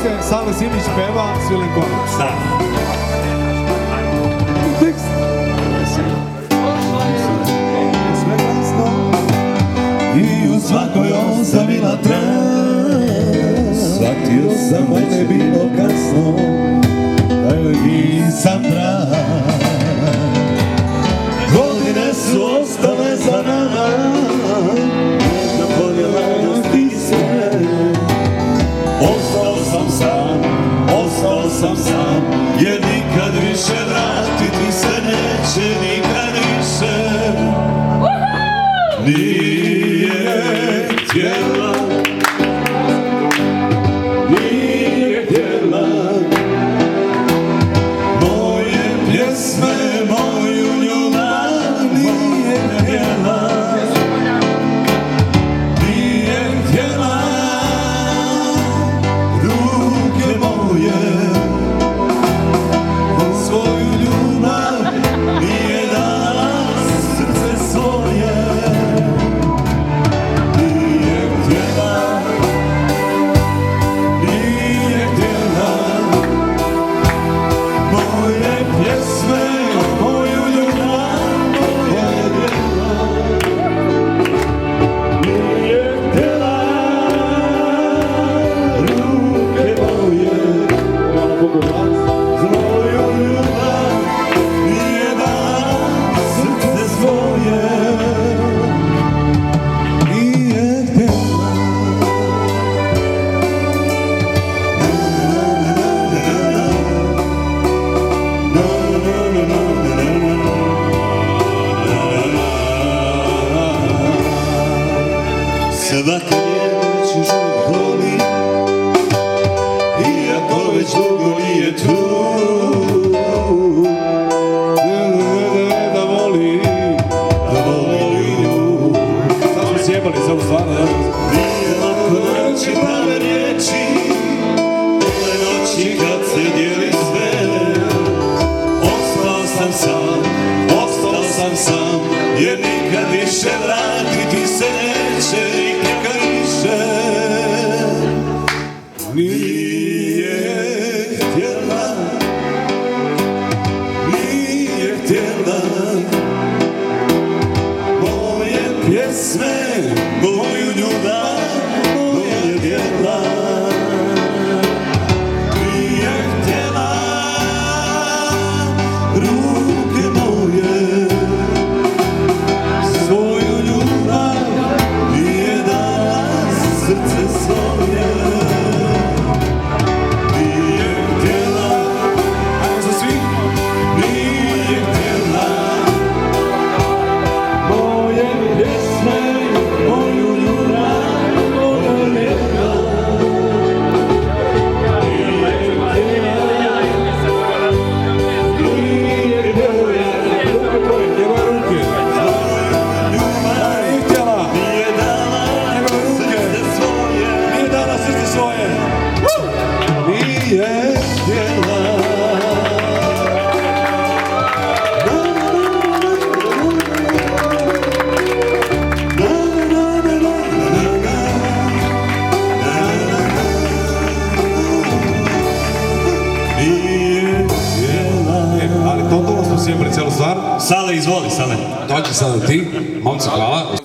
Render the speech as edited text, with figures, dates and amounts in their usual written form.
se Sale Simić peva, Svilen Konac. Da. I u svakoj on zavila tran, shvatio sam da je bilo kasno, da joj nisam drag. Godine su ostale za nama, jedna podjelanost i sve. Ostao sam sam, jer nikad više vratiti se neće, nikad više. Nije htjela, moje pjesme, moju ljubav, nije htjela, ruke moje, svoju ljubav, nije dala srce svoje. Svaka riječ uvijek boli, iako već dugo nije tu. Da voli nju. Sad smo sjebali za ovu stvar, da? Nije lako naći prave riječi, ove noći kad se dijeli sve. Ostao sam sam, jer nikad više vratiti se neće, nikad više. Nije htjela, moje pjesme, moju ljubav, moje djela. Nije htjela, ruke moje, svoju ljubav, nije dala srce svoje. Nije htjela, Ajmo za svi. nije htjela, moje pjesme, moju ljubav, moja ljeta. Nije htjela, Njegove ruke. Nije htjela. nije dala srce svoje. Nije dala srce svoje. Nije htjela. Ali totalno smo sjebali cijelu stvar. Sale, izvoli, Sale. Dođi sada ti, momci, hvala.